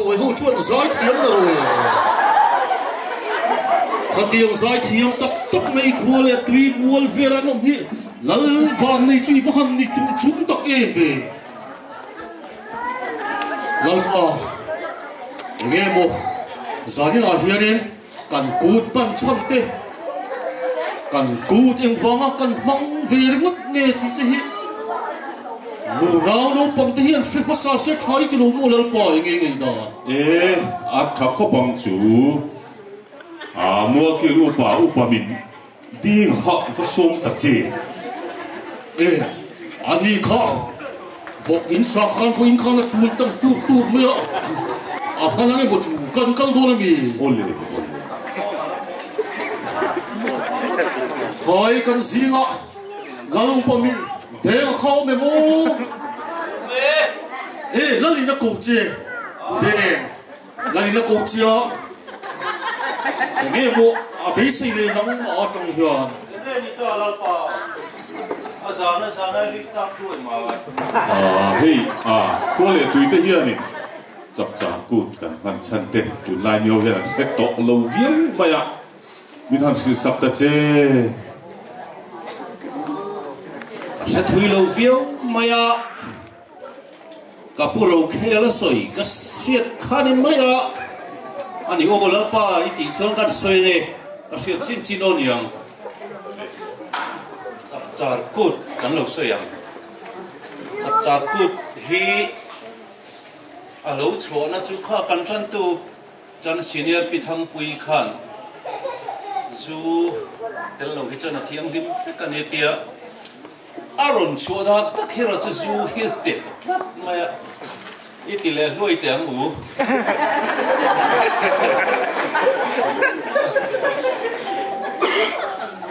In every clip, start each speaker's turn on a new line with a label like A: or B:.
A: rồi hậu chuột giói thiếm rồi khát tiếng giói thiếm tập tập mấy khua lệ tùy muôn về là nông nhị lal vàng này truy vàng này chúng tắc em về lal nghe một giờ đi là hiện nay cần cút ban chân tê cần cút em vàng cần mong về mất nghe tí hiện nụ nào nụ bằng tí hiện phải phát sẽ thay cái nụ mua lal bỏ nghe đó
B: chắc có bằng chủ mua cái upa mình đi họ phát sông tắc chế anh đi khao bọc in sa khan phơi in khan là chuột tang tuột mấy ạ cái này một cần đô la mi thôi cần gì ngọ lâu bao mình thế mà khao mày mô là gì nó cổ chê thế là gì nó cổ chê nghe mô bây giờ lên nóng ở trong hiện khua lệ tùy tới hiện này chập chạp cútกันกันฉันเตะตุนลายเมียวเห็นเด็กโตโลเวียนมาอ่ะมีทางสิสับตะเจ
C: จะถุยโลเวียวมาอ่ะกับผู้เราเคละสวยก็เสียดขานี่มาอ่ะอันนี้โอ้โหแล้วป้าอีติจงกันสวยเลยก็เสียดจินโอเนียงจับกูดกันหลอกสวยยังจับกูดฮีลูกชัวนะจุข้ากันจันตูจันซีเนียร์ปิดทางปุยขันจูเดลลูกที่จันที่ยังหิมฟิกันเดียอารมณ์ชัวนะตักเฮราจะจูฮิตเด็กมาอีติเลรวยเตียงหู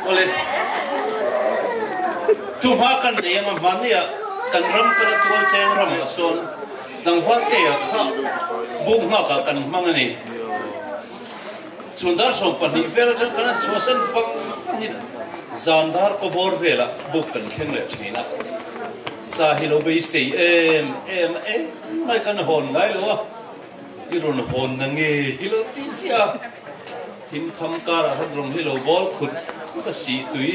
C: โอเลยทุกภาคกันเนี่ยมันเนี่ยกันรำกันตัวเจงรำส่วนจังหวัดเดียข้าบุกมากันมั่งนี่ชุนดาร์ส่งปนิเวลจังกันชัวเส้นฟังนี่จานดาร์ก็บอร์เวลบุกกันเข่งเลยทีนะสาฮิโลเบย์สี่ไม่กันหอนได้หรออีรุนหอนนังเงี้ยฮิโลติเซียทีมทำการหัดรมฮิโลบอลขุดก็สีตุย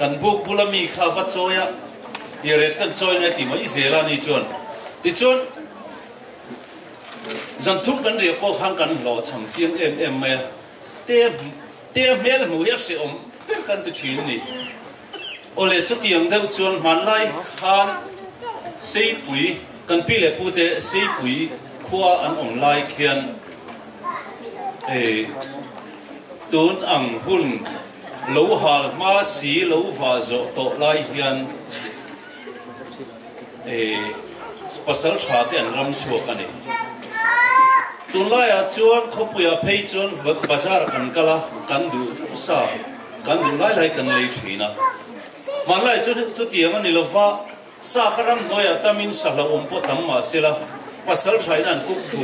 C: กันบุกบุลมีข้าวฟัดโซยเยเรตกันโซยในที่มันอิสราเอลนี่จวนที่จวนจันทุกกันเรียกพวกข้างกันหล่อช่างเจียงเมเตี้ยเมลหมูยักษ์เสียมเป็นกันตุชินนี่โอเลจุดที่ยังเดียวจวนมันไล่ขานสีปุ๋ยกันปีเล็บปูเตะสีปุ๋ยขวาอันอ่อนไล่เขียนตูนอังหุ่นเหลวหามาสีเหลวฟ้าโจโตไล่เขียนภาษาชาติอันรำชัวกันนี่ตุนไล่จวนเขาพูดเพย์จวนบาซาร์กันกะละกันดูซากันดูไล่กันเลยทีนะมันไล่จุดเดียวกันนี่เราว่าซาคารัมน้อยตามินสักละอมปตัมมาเสียละภาษาชาตินั้นกุ๊กถู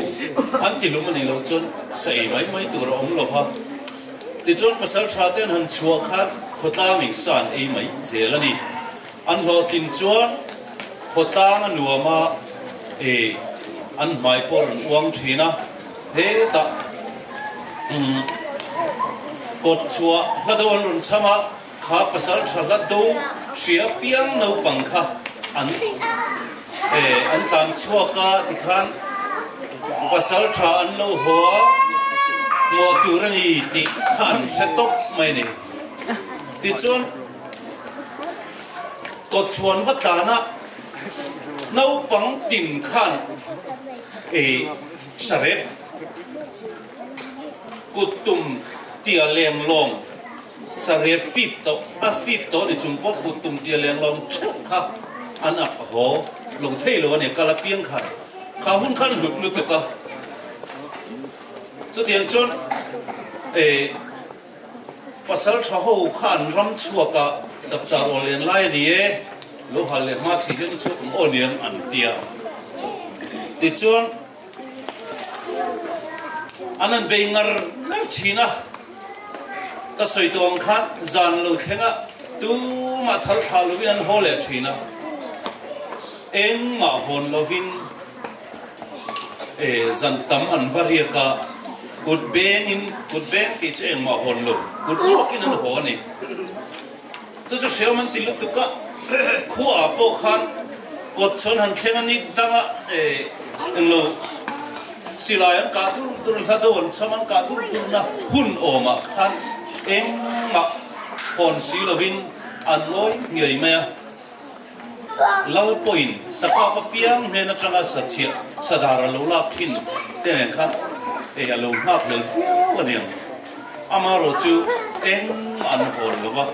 C: อันที่รู้มันนี่เราจนใส่ไม่ตัวเราอมเราว่าที่จนภาษาชาตินั้นชัวคัดขดตามิงสานไม่เสียละนี่อันเราตินจวนขดตามันหนัวมาอันไม่ปนวงทีนะเฮ้ตากดชัวแล้วโดนรุนชมาข้าภาษาชาติดูเสียเปียงนูปังค่ะอันตามชัวกาที่ขันภาษาชาอันนูหัวงัวตูรนีติขันเสตบไม่เนี่ยติจวนกดชวนวัฒนะนูปังติ่มขันสเร็จกุตุมเตียเลียงลงสเร็จฟิบโตในจุ่มพวกกุตุมเตียเลียงลงเช็คครับอันอับหัวลงเที่ยวเนี่ยกะละเปียงขันข้าหุ่นขันหลุดตึกก็จุดเดียวจนภาษาชาวเขาขันรำชัวกะจับจ่าโอเลียนไล่ดีโลหะเลียนมาสิที่ชุดโอเลียนอันเตียติจวนอันนั้นเป็นงานชีนะก็สวยตัวงคัดจานลูกเทงะตูมาทัลชาลูวินันโฮเลชีนะมาฮอนลูวิน zan tam an varia ka kut beng ti che ma hon lo kut rokin an ho ni chu sheo man tilu tu ka khua po khan kot chon han thleng ani danga en lo silayan ka dur la don chaman ka dur na hun oma khan eng ma hon silovin an loi ngai ma lau point saka papiang hena changa sachia sadara lo la thin ten khan alo mak lel fu adiang amaro chu eng an hon lova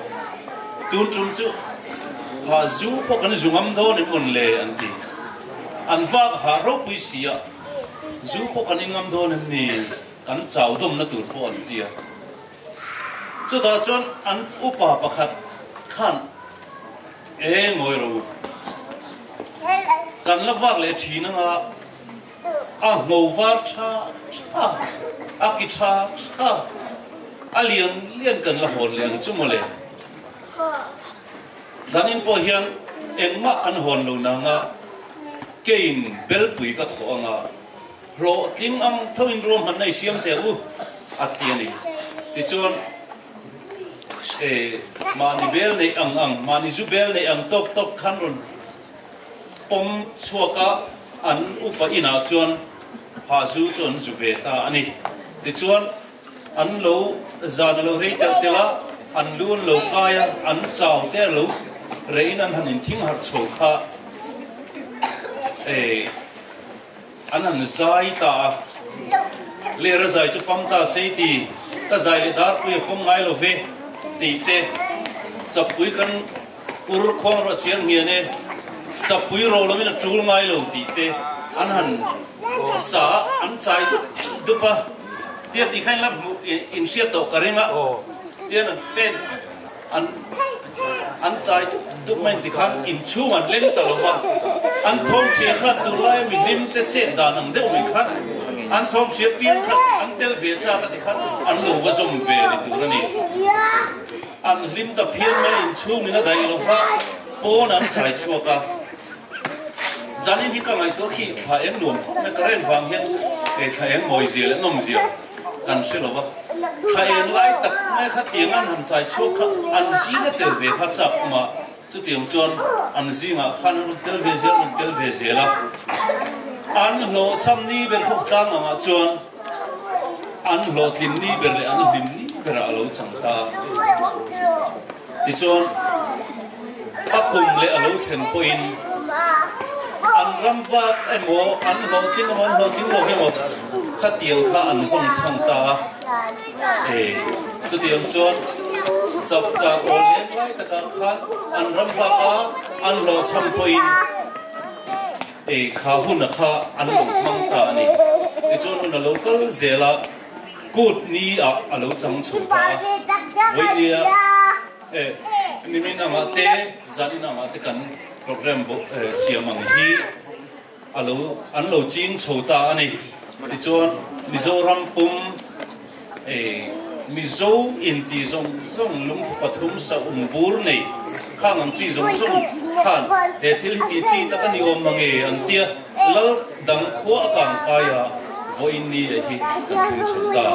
C: tun chum chu ha zu po kan zungam do ni mun le anti an va ha ro pui sia zu po kan ingam do ni kan chau dom na tur po antia chu da chon an upa pakhat khan ngoi ro kan la vak le thi na nga a ngau va tha a ki tha a lian kan la hon liang chu mo le zanin po hian engma kan hon lo na nga kein bel pui ka tho nga ro tling ang thoin rom han nei siam te u atiani ti chon mani bel nei ang mani zu bel nei ang tok khan ron pom chuaka an upa ina chuan ha zu chon zu ve ta ani ti chuan an lo zan lo rei tel tela an lun lo kaya an chau te lo rein an hanin thing har chho kha an han zai ta le ra zai chu fam ta sei ti ta zai le dar pu fam ngai lo ve ti te chap pui kan ur khong ro chiang nge ne chap pui ro lo min chul ngai lo ti te an han sa an chai du pa tia ti khain lam in sia to karinga tia na pen an chai tu men ti khan in chu an len ta lo wa an thom sia kha tu lai mi lim te chen da nang de mi khan an thom sia pian kha an tel ve cha ka ti khan an lo wa som ve ni tu ni an lim ta phian me in chu mi na dai lo wa pon an chai chu ka zanin hi ka ngai to khi tha em nuam na ka ren wang hian tha em moi zia le nom zia kan se lo wa tha em lai tak mai kha tiang an han chai chu kha an zi na tel ve kha chap ma chu tiang chon an zi nga khan ru tel ve zia la an lo cham ni ber khok tang nga chon an lo thin ni ber le an lim ni ber a lo chang ta ti chon akum le a lo then point an ramvat emo an ho tin lo hemo kha tiang kha an som chang ta chu tiang chon chap cha o len lai ta ka khan an ramvat a an lo cham point kha hun kha an lo mang ta ni ti chon hun lo kal zela kut ni a lo chang chu ta voi nia ni min ama te zanin ama te kan program bo siamang hi an lo ching chota ani ti chon Mizoram pum mizo in ti zong lung pathum sa umbur nei khang ang chi zong khan thil ti chi ta kan ni om mangi an tia lal dang khwa kang kaya voin ni hi kan thing chota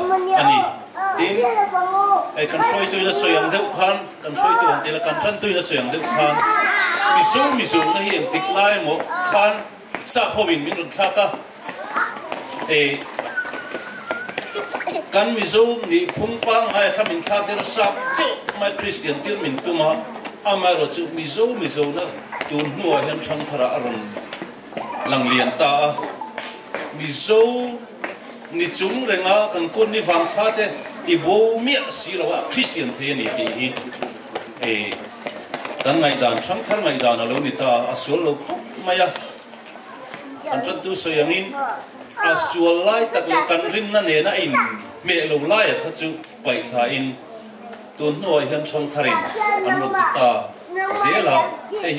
C: ani tin kan soi tu na soyang deuh khan kan soi tu an tela kan than tu na soyang deuh khan mizo na hi ang tiklai mo khan sa phobin min run thaka kan mizo ni phungpang hai khamin thate na sap tu mai Christian tir min tuma amaro chu mizo na tun nuwa hian thang thara aron lang lian ta mizo ni chung renga kan kun ni wang thate ti bo mi silawa Christian the ni ti hi kan ngai dan thang thar ngai dan alo ni ta asol lo maya an tran tu so yangin asual lai tak le kan rin na ne na in me lo lai ha chu pai tha in tun noi han chang tharin an lo ta zela hi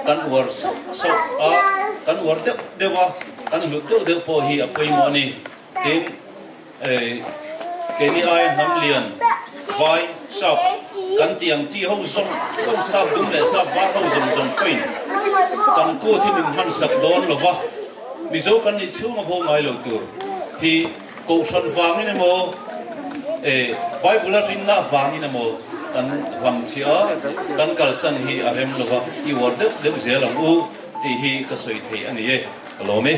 C: kan war so a kan war de wa kan lu de po hi a poi mo ni tin ke ni ai nam lian vai sap kan tiang chi ho som sap dum le sap war ho som poi kan ko thi min han sak don lo wa mi zo kan ni chu ma pho ngai lo tur hi ko san wang ni mo Bible rin na wang ni mo kan ram chia kan kal san hi arem lo wa I word de zelam u ti hi ka soi thei ani e lo me